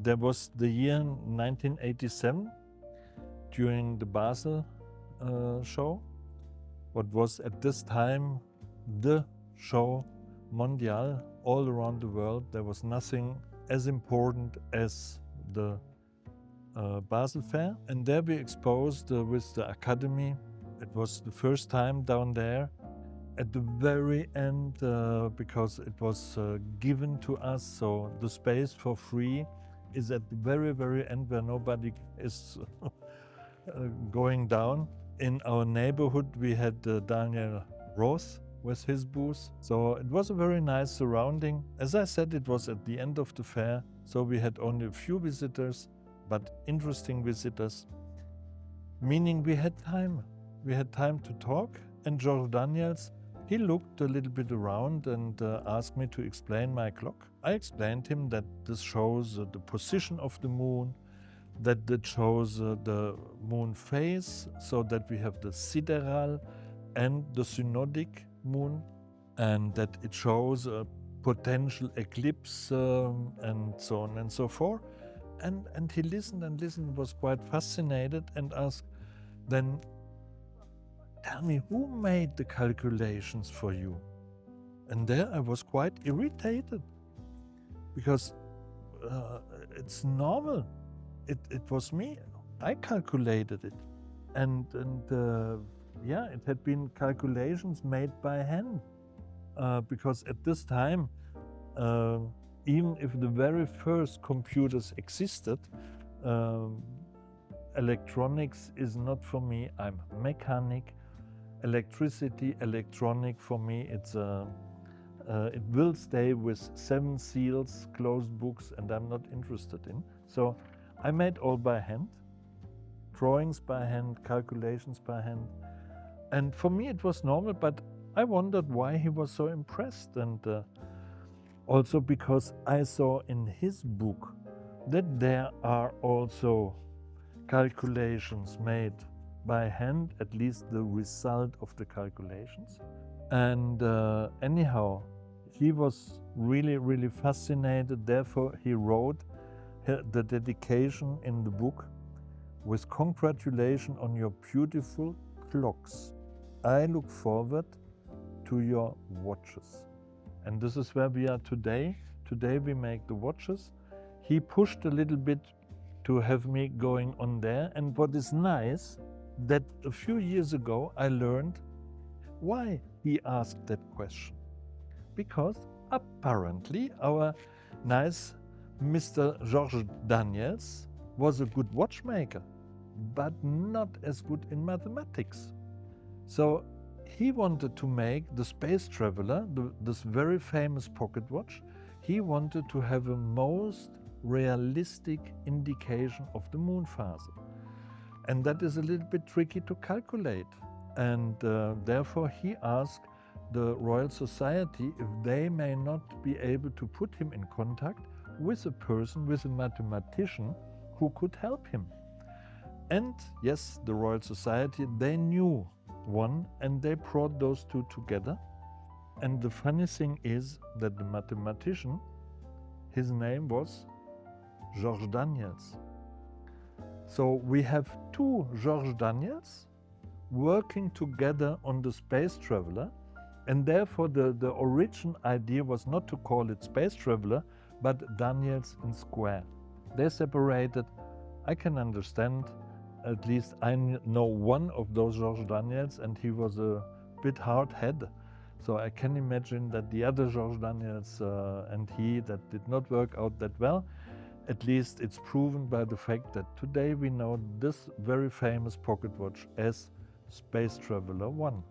there was the year 1987 during the Basel show, what was at this time the show mondial all around the world. There was nothing as important as the Basel Fair, and there we exposed with the Academy. It was the first time down there at the very end, because it was given to us, so the space for free is at the very end where nobody is going down. In our neighborhood we had Daniel Roth with his booth, so it was a very nice surrounding. As I said, it was at the end of the fair, so we had only a few visitors, but interesting visitors, meaning we had time. We had time to talk, and George Daniels, he looked a little bit around and asked me to explain my clock. I explained him that this shows the position of the moon, that it shows the moon phase, so that we have the sidereal and the synodic moon, and that it shows a potential eclipse and so on and so forth. And he listened and listened, was quite fascinated, and asked, then tell me, who made the calculations for you? And there I was quite irritated, because it's normal. It was me. I calculated it. And yeah, it had been calculations made by hand. Because at this time, even if the very first computers existed, electronics is not for me. I'm a mechanic. Electricity, electronic, for me, it's it will stay with 7 seals, closed books, and I'm not interested in. So I made all by hand, drawings by hand, calculations by hand. And for me it was normal, but I wondered why he was so impressed. And also because I saw in his book that there are also calculations made by hand, at least the result of the calculations. And anyhow, he was really fascinated. Therefore, he wrote the dedication in the book, with congratulations on your beautiful clocks. I look forward to your watches. And this is where we are today. Today we make the watches. He pushed a little bit to have me going on there. And what is nice, that a few years ago I learned why he asked that question. Because apparently our nice Mr. George Daniels was a good watchmaker, but not as good in mathematics. So he wanted to make the Space Traveler, this very famous pocket watch, he wanted to have a most realistic indication of the moon phase. And that is a little bit tricky to calculate. And therefore he asked the Royal Society if they may not be able to put him in contact with a person, with a mathematician who could help him. And yes, the Royal Society, they knew one, and they brought those two together. And the funny thing is that the mathematician, his name was George Daniels. So we have two George Daniels working together on the Space Traveler, and therefore the original idea was not to call it Space Traveler, but Daniels in square. They separated. I can understand, at least I know one of those George Daniels, and he was a bit hard-headed. So I can imagine that the other George Daniels and he, that did not work out that well. At least it's proven by the fact that today we know this very famous pocket watch as Space Traveler 1.